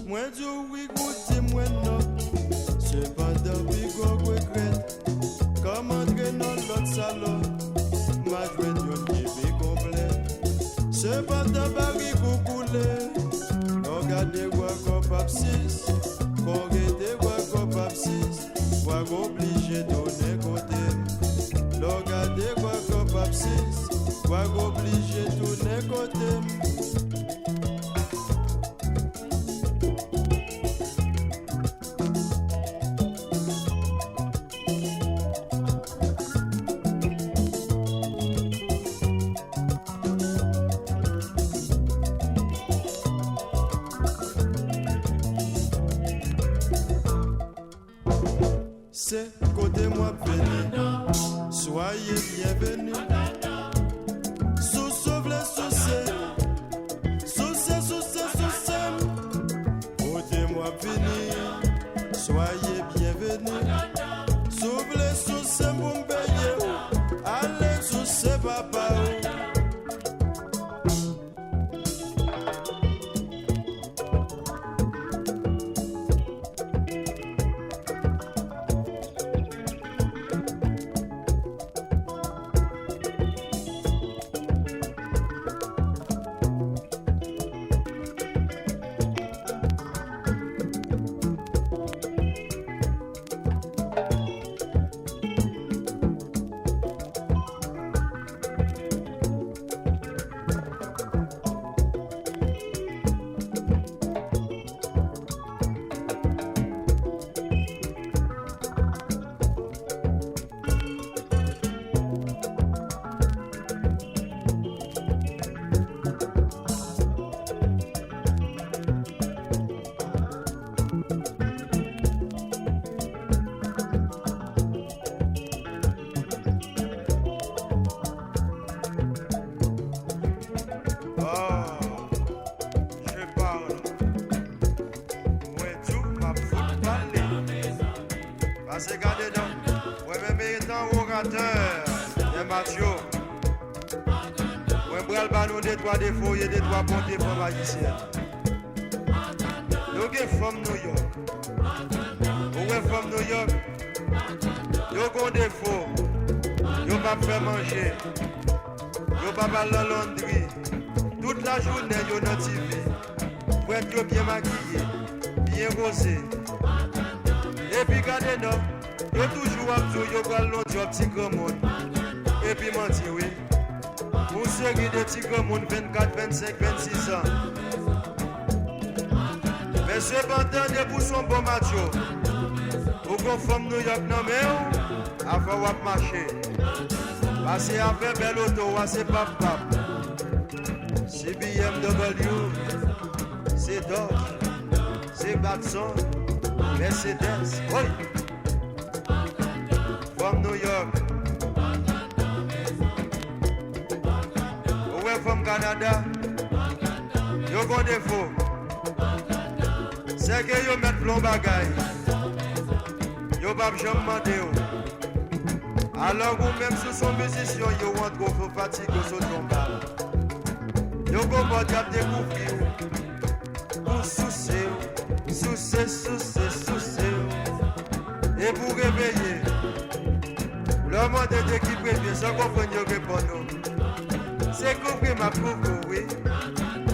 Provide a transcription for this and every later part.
Moi du oui goûter moi non. C'est pas depuis qu'on regrette. Comme entrer dans l'autre salon. Ma jouette yon bébé complet. C'est pas de baril pour couler. Regardez quoi qu'on pape 6. Regardez quoi qu'on pape 6. Quoi obligé donner côté. Regardez quoi qu'on pape 6. Quoi obligé donner côté. C'est côté moi venu, soyez bienvenus. Sous sauve les soucis, côté moi venu, soyez bienvenus. Sauve les soucis pour me payer, allez soucis papa. C'est gardé donc, ouais, même étant orateur, et Mathieu. Ouais, bral ba nous des trois défauts et des trois bons défauts magiciens. Nous avons femme New York. Ouais, femme New York. Nous avons des défauts. Nous pas faire manger. Nous pas faire la laundry. Toute la journée, nous dans TV. Pour être bien maquillé, bien rosé. Et puis regardez nous, yo toujours à tout, yo pral non job petit grand monde. Et puis menti oui. Une série de petits grands monde 24, 25, 26 ans. Mais cependant de pour son bon macho. Ou qu'on femme New York non mais avant wap marcher. Parce avec belle auto, c'est pap pap. C'est BMW, c'est Dodge, c'est Datsun. Mercedes, oui. From New York. Ouais, from Canada. Yo gon défaut. C'est que yo met plomb bagay. Yo pas jamais mandé. Alors ou même sous son musicien, yo rentre au fatigue au saut tombal. Yo gon pas découvrir. Pour soucier. Soucier. Et pour réveiller, le monde est qui prévient sans comprendre que pour nous. C'est compris ma pauvre, oui.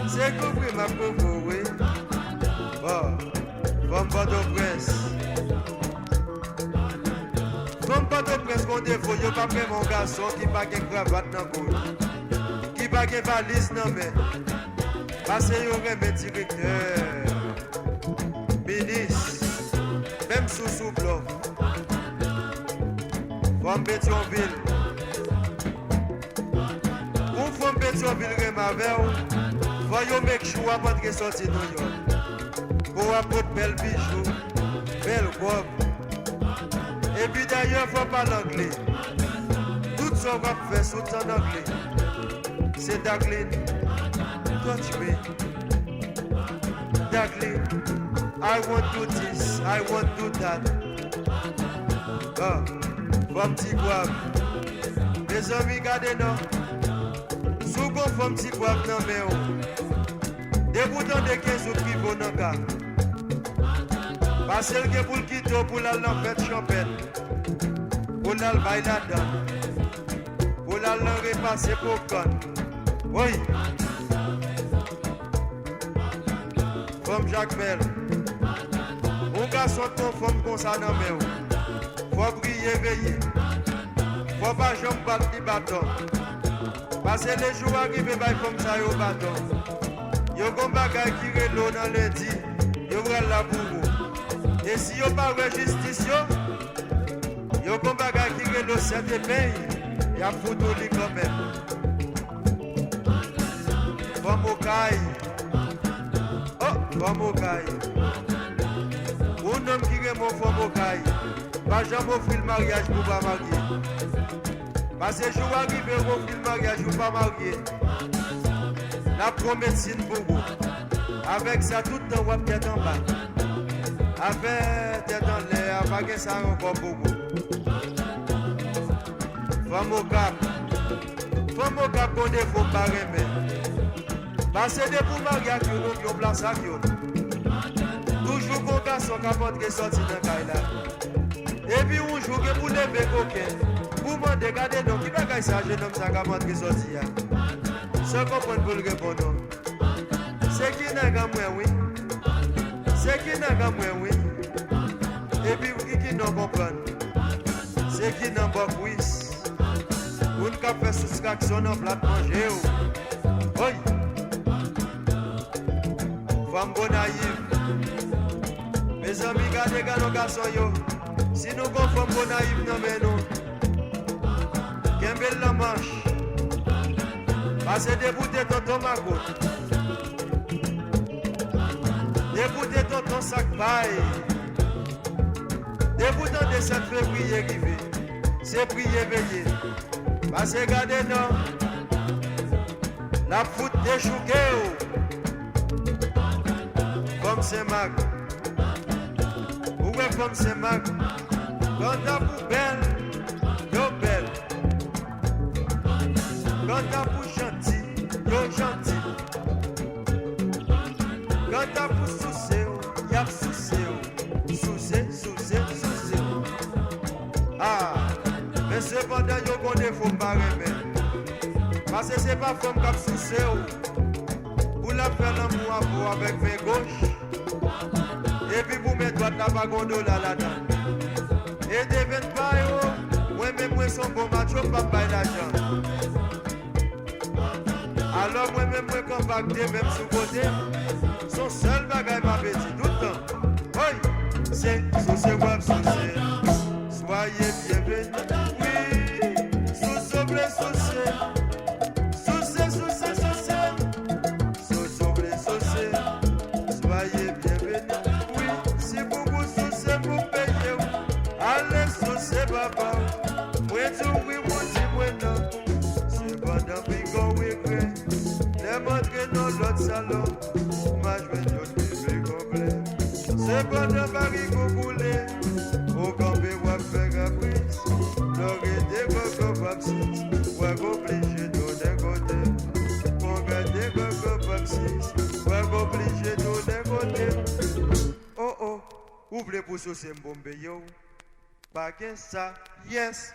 C'est compris ma pauvre, oui. Oh, comme Port-au-Prince. Comme Port-au-Prince, mon défaut, y'a pas pris mon garçon qui n'a pas de cravate dans le bout. Qui n'a pas de valise dans le main. Parce qu'il y aurait mes directeurs. Ministre, même sous bloc, from Pétionville. Ou from Pétionville, Remavel, voyons make sure avant de sortir New York. Pour apporter belle bijoux, belle robe. Et puis d'ailleurs, il faut parler anglais. Tout ça va faire sous en anglais. C'est Daglin, touch me. Daglin. I want to do this, I want to do that. Femme petit guap. Les amis, regardez non. Sous qu'on femme petit guap non mais Déboutant de 15 ou qui vont dans cas. Parce que pour le quitter pour la fête champagne. Pour la bailler là-dedans. Pour la repasser pour con. Oui. Femme Jacques Bell. On garçon ton femme comme ça dans mes. Faut briller, veiller. Faut pas jamais battre les bâtons. Parce que les jours arrivent, comme ça au bâton. Yo gon bagay qui relo dans lundi, yo pral la bourou. Et si yo pas justice yo gon bagay qui relo certains pays, y a foutu li quand même. Femme au caille. Oh, femme au caille. Un homme qui est mon femme au caille. Pas jamais offrir le mariage pour pas marier. Parce que jour arrive, on offrir le mariage pour pas marier. La promesse pour vous. Avec ça, tout le temps, on va tête en bas. Avec tête en l'air, avec ça encore pour vous. Femme au cap, qu'on défaut pas remettre. Parce que pour mariage, on a place à vous. Toujours qu'on garçon qui a pas sorti dans le là. Et puis, on joue pour lever coquin. Pour me regarder, donc, qui va gagner ça, jeune homme, ça qui a pas sorti. Sans comprendre pour le répondre. C'est qui n'a pas moi, oui. C'est qui n'a pas moi, oui. Et puis qui n'a pas comprendre. C'est qui n'a pas oui. Vous ne pouvez pas soustraction dans le plat de manger. Oui. Femme bon naïve. Mes amis, gardez nos garçons. Si nous avons femme bon naïve, non mais nous. Qu'un la manche. Parce que débouter tonton Mago. Débouter tonton sac paille. Déboutant de 7 février arrivé. C'est prier veiller. Parce que regardez non. La foute déchouquée. Comme c'est mag. Où est comme c'est mag? Quand ta poubelle, yo belle. Quand ta bouche gentil, yo gentil. Quand ta bouche soucée, y'a soucée. Soucée. Ah, mais cependant, yo gon défaut pas remettre. Parce que c'est pas femme qui soucée. Pour la faire l'amour à vous avec mes gauches. Et puis pour mettre droite la bagonde là-dedans. Et devine pas yo, moi-même moi son bon macho, pas bailler l'argent. Alors moi-même, moi compacté, même sous côté, son seul bagage m'a petit tout le temps. Oui, c'est sous ce web, soyez bienvenus. Oui, sous ce blé, sous soyez bienvenus. Oui, si vous vous sous vous payez. Allez, sous ce papa. Moi, tout oui, moi, dis moi non. C'est pas d'un bigot, oui, oui. Les montres dans l'autre salon, ma joie de bébé complet. C'est pas de Paris qu'on voulait, au campé ou à faire caprice. L'oreille des coco papsis, ou à obligé de d'un côté. Pour garder coco papsis, ou à obligé de d'un côté. Oh oh, ouvrez pour ce c'est un bon yo. Pas que ça, yes.